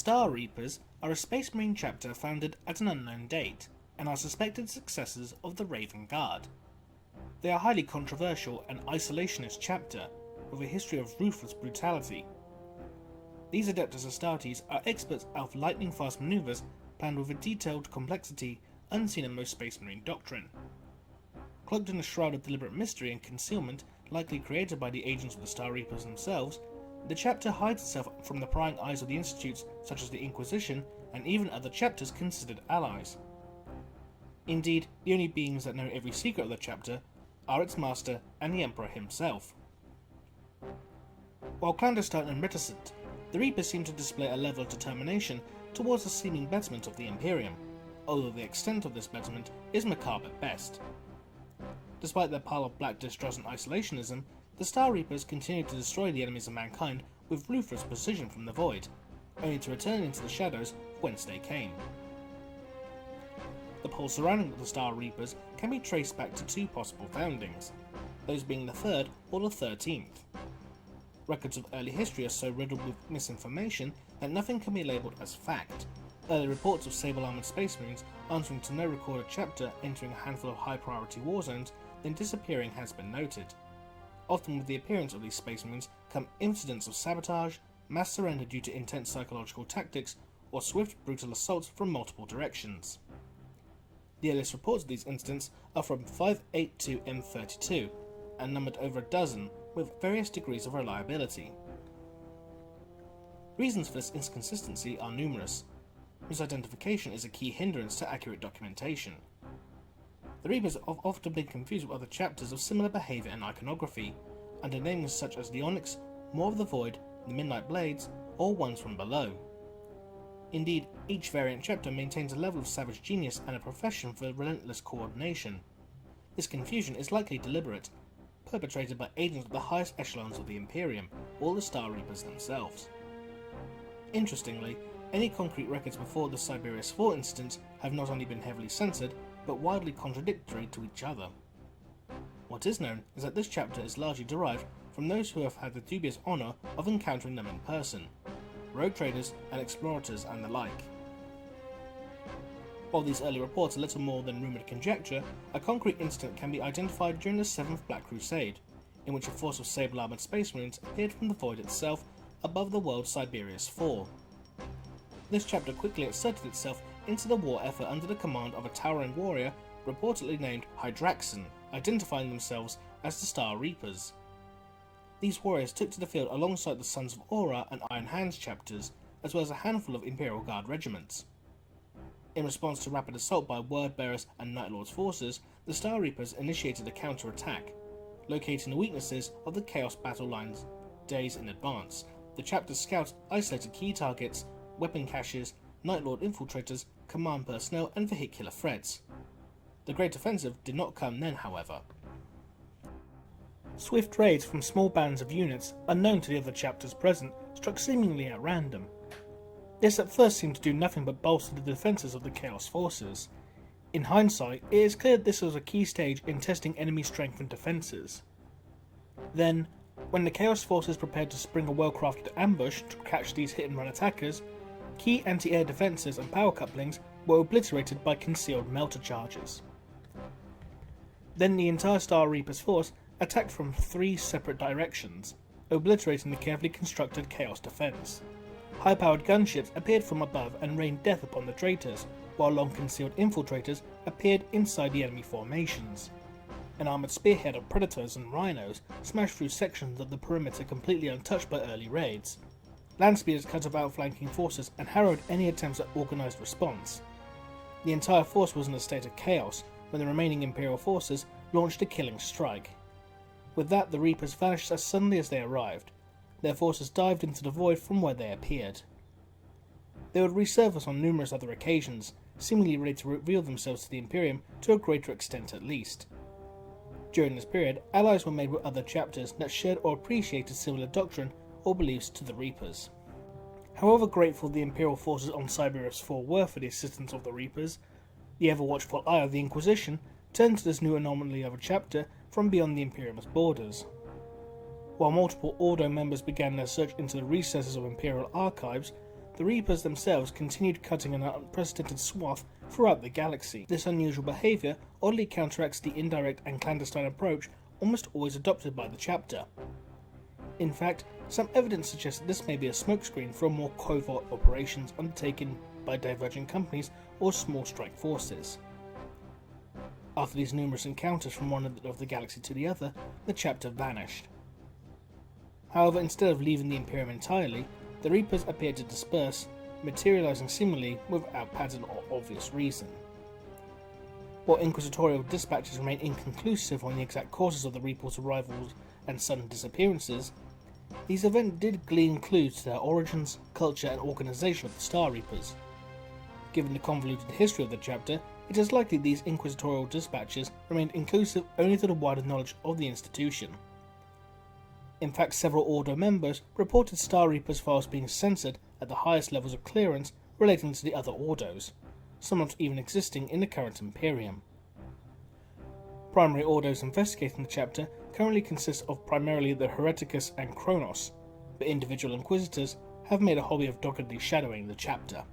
Star Reapers are a Space Marine chapter founded at an unknown date, and are suspected successors of the Raven Guard. They are a highly controversial and isolationist chapter, with a history of ruthless brutality. These Adeptus Astartes are experts at lightning-fast maneuvers planned with a detailed complexity unseen in most Space Marine doctrine. Cloaked in a shroud of deliberate mystery and concealment likely created by the agents of the Star Reapers themselves, the chapter hides itself from the prying eyes of the institutes such as the Inquisition and even other chapters considered allies. Indeed, the only beings that know every secret of the chapter are its master and the Emperor himself. While clandestine and reticent, the Reapers seem to display a level of determination towards the seeming betterment of the Imperium, although the extent of this betterment is macabre at best. Despite their pile of black distrust and isolationism, the Star Reapers continue to destroy the enemies of mankind with ruthless precision from the void, only to return into the shadows whence they came. The poles surrounding the Star Reapers can be traced back to two possible foundings, those being the 3rd or the 13th. Records of early history are so riddled with misinformation that nothing can be labelled as fact. Early reports of sable-armoured Space Marines answering to no recorded chapter entering a handful of high-priority war zones, then disappearing has been noted. Often with the appearance of these Space Marines come incidents of sabotage, mass surrender due to intense psychological tactics, or swift, brutal assaults from multiple directions. The earliest reports of these incidents are from 582 M32, and numbered over a dozen, with various degrees of reliability. Reasons for this inconsistency are numerous. Misidentification is a key hindrance to accurate documentation. The Reapers have often been confused with other chapters of similar behaviour and iconography, under names such as the Onyx, Maw of the Void, the Midnight Blades, or Ones from Below. Indeed, each variant chapter maintains a level of savage genius and a profession for relentless coordination. This confusion is likely deliberate, perpetrated by agents of the highest echelons of the Imperium, or the Star Reapers themselves. Interestingly, any concrete records before the Siberius 4 incident have not only been heavily censored, but widely contradictory to each other. What is known is that this chapter is largely derived from those who have had the dubious honour of encountering them in person, rogue traders and explorators and the like. While these early reports are little more than rumoured conjecture, a concrete incident can be identified during the 7th Black Crusade, in which a force of sable-armoured Space Marines appeared from the void itself above the world Siberius 4. This chapter quickly inserted itself into the war effort under the command of a towering warrior reportedly named Hydraxon, identifying themselves as the Star Reapers. These warriors took to the field alongside the Sons of Aura and Iron Hands chapters, as well as a handful of Imperial Guard regiments. In response to rapid assault by Word Bearers and Night Lord's forces, the Star Reapers initiated a counter-attack. Locating the weaknesses of the Chaos battle lines days in advance, the chapter's scouts isolated key targets, weapon caches, Night Lord infiltrators, command personnel and vehicular threats. The Great Offensive did not come then, however. Swift raids from small bands of units, unknown to the other chapters present, struck seemingly at random. This at first seemed to do nothing but bolster the defences of the Chaos forces. In hindsight, it is clear that this was a key stage in testing enemy strength and defences. Then, when the Chaos forces prepared to spring a well-crafted ambush to catch these hit-and-run attackers, key anti-air defences and power couplings were obliterated by concealed melter charges. Then the entire Star Reapers force attacked from 3 separate directions, obliterating the carefully constructed Chaos defence. High-powered gunships appeared from above and rained death upon the traitors, while long-concealed infiltrators appeared inside the enemy formations. An armoured spearhead of predators and rhinos smashed through sections of the perimeter completely untouched by early raids. Land speeders cut off outflanking forces and harrowed any attempts at organised response. The entire force was in a state of chaos when the remaining Imperial forces launched a killing strike. With that, the Reapers vanished as suddenly as they arrived. Their forces dived into the void from where they appeared. They would resurface on numerous other occasions, seemingly ready to reveal themselves to the Imperium to a greater extent at least. During this period, allies were made with other chapters that shared or appreciated similar doctrine or beliefs to the Reapers. However grateful the Imperial forces on Siberius 4 were for the assistance of the Reapers, the ever-watchful eye of the Inquisition turned to this new anomaly of a chapter from beyond the Imperium's borders. While multiple Ordo members began their search into the recesses of Imperial archives, the Reapers themselves continued cutting an unprecedented swath throughout the galaxy. This unusual behaviour oddly counteracts the indirect and clandestine approach almost always adopted by the chapter. In fact, some evidence suggests that this may be a smokescreen for more covert operations undertaken by divergent companies or small strike forces. After these numerous encounters from one end of the galaxy to the other, the chapter vanished. However, instead of leaving the Imperium entirely, the Reapers appeared to disperse, materializing seemingly without pattern or obvious reason. While inquisitorial dispatches remain inconclusive on the exact causes of the Reapers' arrivals and sudden disappearances, these events did glean clues to their origins, culture, and organization of the Star Reapers. Given the convoluted history of the chapter, it is likely these inquisitorial dispatches remained inclusive only to the wider knowledge of the institution. In fact, several Order members reported Star Reapers files being censored at the highest levels of clearance relating to the other Ordos, some not even existing in the current Imperium. Primary Ordos investigating the chapter currently consist of primarily the Hereticus and Kronos, but individual Inquisitors have made a hobby of doggedly shadowing the chapter.